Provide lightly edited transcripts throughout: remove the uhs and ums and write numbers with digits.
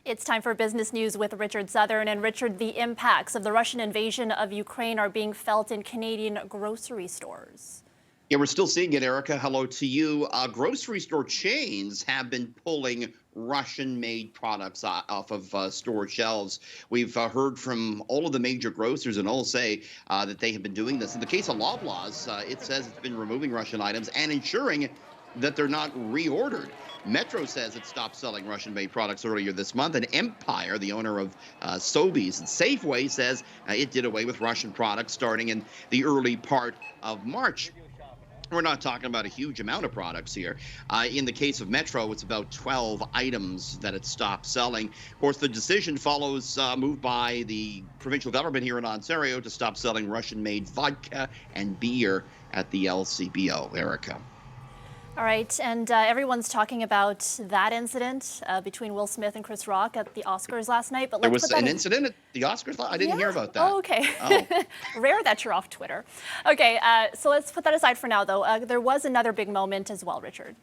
It's time for business news with Richard Southern. And Richard, the impacts of the Russian invasion of Ukraine are being felt in Canadian grocery stores. Yeah, we're still seeing it, Erica. Hello to you. Grocery store chains have been pulling Russian-made products off of store shelves. We've heard from all of the major grocers, and all say that they have been doing this. In the case of Loblaws, it says it's been removing Russian items and ensuring that they're not reordered. Metro says it stopped selling Russian-made products earlier this month, and Empire, the owner of Sobeys and Safeway, says it did away with Russian products starting in the early part of March. We're not talking about a huge amount of products here. In the case of Metro, it's about 12 items that it stopped selling. Of course, the decision follows a move by the provincial government here in Ontario to stop selling Russian-made vodka and beer at the LCBO. Erica. All right, and everyone's talking about that incident between Will Smith and Chris Rock at the Oscars last night. But There let's was put that an in... incident at the Oscars? I didn't hear about that. Oh, okay. Oh. Rare that you're off Twitter. Okay, so let's put that aside for now, though. There was another big moment as well, Richard.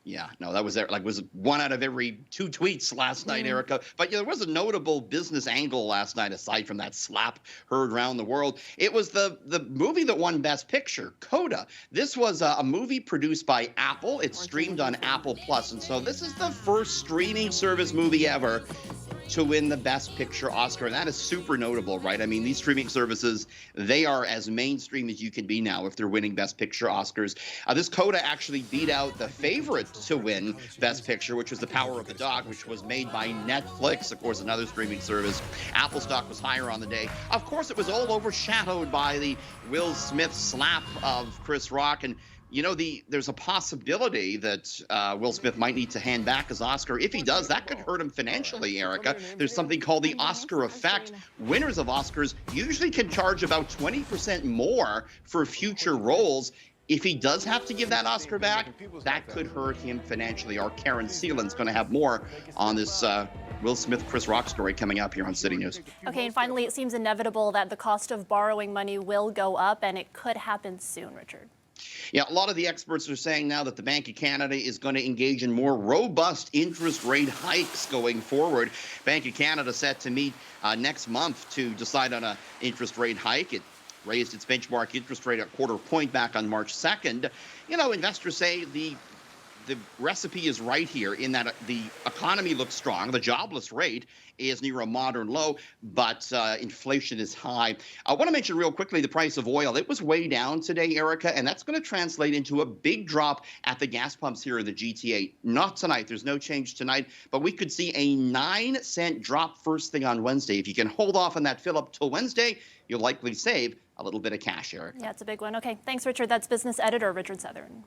Yeah, no, that was there. Like, was one out of every two tweets last night, Erica. But yeah, there was a notable business angle last night, aside from that slap heard around the world. It was the movie that won Best Picture, CODA. This was a movie produced by Apple. It's streamed on Apple Plus, and so this is the first streaming service movie ever to win the Best Picture Oscar. And that is super notable, right? I mean, these streaming services, they are as mainstream as you can be now if they're winning Best Picture Oscars. This CODA actually beat out the favorite to win Best Picture, which was The Power of the Dog, which was made by Netflix, of course, another streaming service. Apple stock was higher on the day. Of course, it was all overshadowed by the Will Smith slap of Chris Rock. And you know, there's a possibility that Will Smith might need to hand back his Oscar. If he does, that could hurt him financially, Erica. There's something called the Oscar effect. Winners of Oscars usually can charge about 20% more for future roles. If he does have to give that Oscar back, that could hurt him financially. Our Karen Seelan's going to have more on this Will Smith, Chris Rock story coming up here on City News. Okay, and finally, it seems inevitable that the cost of borrowing money will go up, and it could happen soon, Richard. Yeah, a lot of the experts are saying now that the Bank of Canada is going to engage in more robust interest rate hikes going forward. Bank of Canada set to meet next month to decide on an interest rate hike. It raised its benchmark interest rate a quarter point back on March 2nd. You know, investors say the recipe is right here in that the economy looks strong. The jobless rate is near a modern low, but inflation is high. I want to mention real quickly the price of oil. It was way down today, Erica, and that's going to translate into a big drop at the gas pumps here in the GTA. Not tonight. There's no change tonight, but we could see a 9-cent drop first thing on Wednesday. If you can hold off on that fill up till Wednesday, you'll likely save a little bit of cash, Erica. Yeah, it's a big one. Okay, thanks, Richard. That's business editor Richard Southern.